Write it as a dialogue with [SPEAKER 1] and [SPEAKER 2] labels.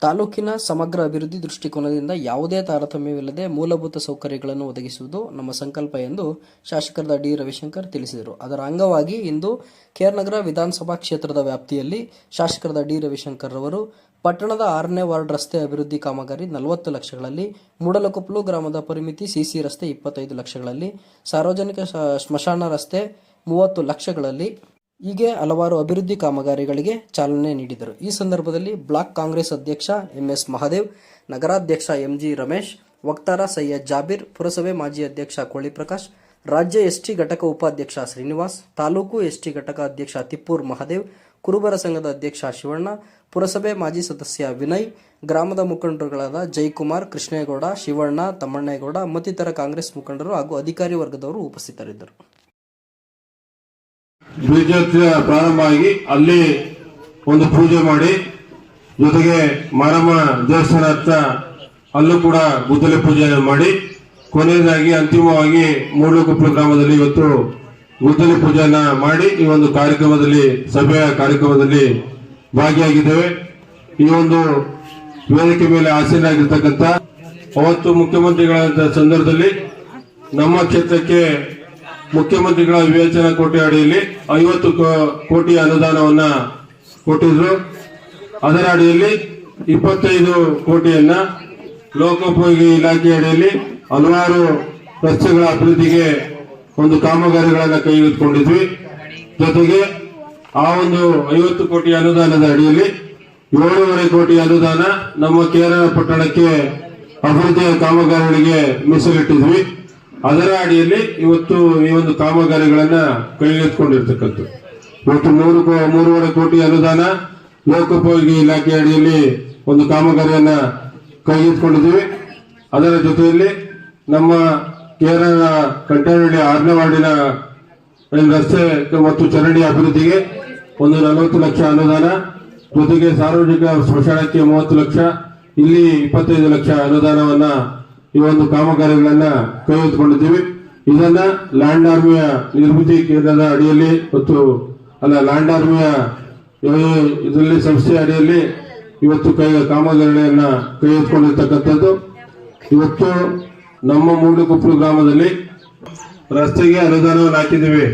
[SPEAKER 1] ತಾಲೂಕಿನ ಸಮಗ್ರ ಅಭಿವೃದ್ಧಿ ದೃಷ್ಟಿಕೋನದಿಂದ ಯಾವುದೇ ತಾರತಮ್ಯವಿಲ್ಲದೆ ಮೂಲಭೂತ ಸೌಕರ್ಯಗಳನ್ನು ಒದಗಿಸುವುದು ನಮ್ಮ ಸಂಕಲ್ಪ ಎಂದು ಶಾಸಕರಾದ ಡಿ ರವಿಶಂಕರ್ ತಿಳಿಸಿದರು. ಅದರ ಅಂಗವಾಗಿ ಇಂದು ಕೆಆರ್ನಗರ ವಿಧಾನಸಭಾ ಕ್ಷೇತ್ರದ ವ್ಯಾಪ್ತಿಯಲ್ಲಿ ಶಾಸಕರಾದ ಡಿ ರವಿಶಂಕರ್ ಅವರು ಪಟ್ಟಣದ 6ನೇ ವಾರ್ಡ್ ರಸ್ತೆ ಅಭಿವೃದ್ಧಿ ಕಾಮಗಾರಿ 40 ಲಕ್ಷಗಳಲ್ಲಿ, ಮೂಡಲಕೊಪ್ಪಲು ಗ್ರಾಮದ ಪರಿಮಿತಿ ಸಿಸಿ ರಸ್ತೆ 25 ಲಕ್ಷಗಳಲ್ಲಿ, ಸಾರ್ವಜನಿಕ ಸ್ಮಶಾನ ರಸ್ತೆ 30 ಲಕ್ಷಗಳಲ್ಲಿ ಹೀಗೆ ಹಲವಾರು ಅಭಿವೃದ್ಧಿ ಕಾಮಗಾರಿಗಳಿಗೆ ಚಾಲನೆ ನೀಡಿದರು. ಈ ಸಂದರ್ಭದಲ್ಲಿ ಬ್ಲಾಕ್ ಕಾಂಗ್ರೆಸ್ ಅಧ್ಯಕ್ಷ ಎಂಎಸ್ ಮಹಾದೇವ್, ನಗರಾಧ್ಯಕ್ಷ ಎಂಜಿ ರಮೇಶ್, ವಕ್ತಾರ ಸೈಯದ್ ಜಾಬೀರ್, ಪುರಸಭೆ ಮಾಜಿ ಅಧ್ಯಕ್ಷ ಕೋಳಿ ಪ್ರಕಾಶ್, ರಾಜ್ಯ ಎಸ್ಟಿ ಘಟಕ ಉಪಾಧ್ಯಕ್ಷ ಶ್ರೀನಿವಾಸ್, ತಾಲೂಕು ಎಸ್ಟಿ ಘಟಕ ಅಧ್ಯಕ್ಷ ತಿಪ್ಪೂರ್ ಮಹಾದೇವ್, ಕುರುಬರ ಸಂಘದ ಅಧ್ಯಕ್ಷ ಶಿವಣ್ಣ, ಪುರಸಭೆ ಮಾಜಿ ಸದಸ್ಯ ವಿನಯ್, ಗ್ರಾಮದ ಮುಖಂಡರುಗಳಾದ ಜಯಕುಮಾರ್, ಕೃಷ್ಣೇಗೌಡ, ಶಿವಣ್ಣ, ತಮ್ಮಣ್ಣೇಗೌಡ ಮತ್ತಿತರ ಕಾಂಗ್ರೆಸ್ ಮುಖಂಡರು ಹಾಗೂ ಅಧಿಕಾರಿ ವರ್ಗದವರು ಉಪಸ್ಥಿತರಿದ್ದರು.
[SPEAKER 2] ಬೀಜೋತ್ಸವ ಪ್ರಾರಂಭ ಆಗಿ ಅಲ್ಲಿ ಒಂದು ಪೂಜೆ ಮಾಡಿ, ಜೊತೆಗೆ ಮಾರಮ್ಮ ದೇವಸ್ಥಾನ ಹತ್ರ ಅಲ್ಲೂ ಕೂಡ ಗುದ್ದಲಿ ಪೂಜೆ ಮಾಡಿ, ಕೊನೆಯದಾಗಿ ಅಂತಿಮವಾಗಿ ಮೂಡಲಕೊಪ್ಪಲು ಗ್ರಾಮದಲ್ಲಿ ಇವತ್ತು ಗುದ್ದಲಿ ಪೂಜೆಯನ್ನ ಮಾಡಿ ಈ ಒಂದು ಕಾರ್ಯಕ್ರಮದಲ್ಲಿ, ಸಭೆಯ ಕಾರ್ಯಕ್ರಮದಲ್ಲಿ ಭಾಗಿಯಾಗಿದ್ದೇವೆ. ಈ ಒಂದು ವೇದಿಕೆ ಮೇಲೆ ಆಸೀನರಾಗಿರ್ತಕ್ಕಂಥ ಅವತ್ತು ಮುಖ್ಯಮಂತ್ರಿಗಳಂತ ಸಂದರ್ಭದಲ್ಲಿ ನಮ್ಮ ಕ್ಷೇತ್ರಕ್ಕೆ ಮುಖ್ಯಮಂತ್ರಿಗಳ ವಿವೇಚನಾ ಕೋಟಿ ಅಡಿಯಲ್ಲಿ 50 ಕೋಟಿ ಅನುದಾನವನ್ನ ಕೊಟ್ಟಿದ್ರು. ಅದರ ಅಡಿಯಲ್ಲಿ 25 ಕೋಟಿಯನ್ನ ಲೋಕೋಪಯೋಗಿ ಇಲಾಖೆ ಅಡಿಯಲ್ಲಿ ಹಲವಾರು ರಸ್ತೆಗಳ ಅಭಿವೃದ್ಧಿಗೆ ಒಂದು ಕಾಮಗಾರಿಗಳನ್ನ ಕೈಗೆತ್ತಿಕೊಂಡಿದ್ವಿ. ಜೊತೆಗೆ ಆ ಒಂದು 50 ಕೋಟಿ ಅನುದಾನದ ಅಡಿಯಲ್ಲಿ 7.5 ಕೋಟಿ ಅನುದಾನ ನಮ್ಮ ಕೆಆರ್ನಗರ ಪಟ್ಟಣಕ್ಕೆ ಅಭಿವೃದ್ಧಿಯ ಕಾಮಗಾರಿಗಳಿಗೆ ಮೀಸಲಿಟ್ಟಿದ್ವಿ. ಅದರ ಅಡಿಯಲ್ಲಿ ಇವತ್ತು ಈ ಒಂದು ಕಾಮಗಾರಿಗಳನ್ನ ಕೈಗೆತ್ತಿಕೊಂಡಿರ್ತಕ್ಕಂಥ ಇವತ್ತು 3.5 ಕೋಟಿ ಅನುದಾನ ಲೋಕೋಪಯೋಗಿ ಇಲಾಖೆ ಅಡಿಯಲ್ಲಿ ಒಂದು ಕಾಮಗಾರಿಯನ್ನ ಕೈಗೆತ್ತಿಕೊಂಡಿದ್ದೀವಿ. ಅದರ ಜೊತೆಯಲ್ಲಿ ನಮ್ಮ ಕೆಆರ್ನಗರ ಕಂಠೇನಹಳ್ಳಿ 6ನೇ ವಾರ್ಡಿನ ರಸ್ತೆ ಮತ್ತು ಚರಂಡಿ ಅಭಿವೃದ್ಧಿಗೆ ಒಂದು 40 ಲಕ್ಷ ಅನುದಾನ, ಜೊತೆಗೆ ಸಾರ್ವಜನಿಕ ಸ್ಮಶಾನಕ್ಕೆ 30 ಲಕ್ಷ, ಇಲ್ಲಿ 25 ಲಕ್ಷ ಅನುದಾನವನ್ನ ಈ ಒಂದು ಕಾಮಗಾರಿಗಳನ್ನ ಕೈಗೆತ್ತಿಕೊಂಡಿದ್ದೀವಿ. ಇದನ್ನ ಲ್ಯಾಂಡ್ ಆರ್ಮಿಯ ನಿರ್ಮಿತಿ ಕೇಂದ್ರದ ಅಡಿಯಲ್ಲಿ ಮತ್ತು ಲ್ಯಾಂಡ್ ಆರ್ಮಿಯ ಇದರಲ್ಲಿ ಸಂಸ್ಥೆ ಅಡಿಯಲ್ಲಿ ಇವತ್ತು ಕಾಮಗಾರಿಗಳನ್ನ ಕೈಗೆತ್ತಿಕೊಂಡಿರ್ತಕ್ಕಂಥದ್ದು. ಇವತ್ತು ನಮ್ಮ ಮೂಡಲಕೊಪ್ಪಲು ಗ್ರಾಮದಲ್ಲಿ ರಸ್ತೆಗೆ ಅನುದಾನವನ್ನು ಹಾಕಿದ್ದೀವಿ.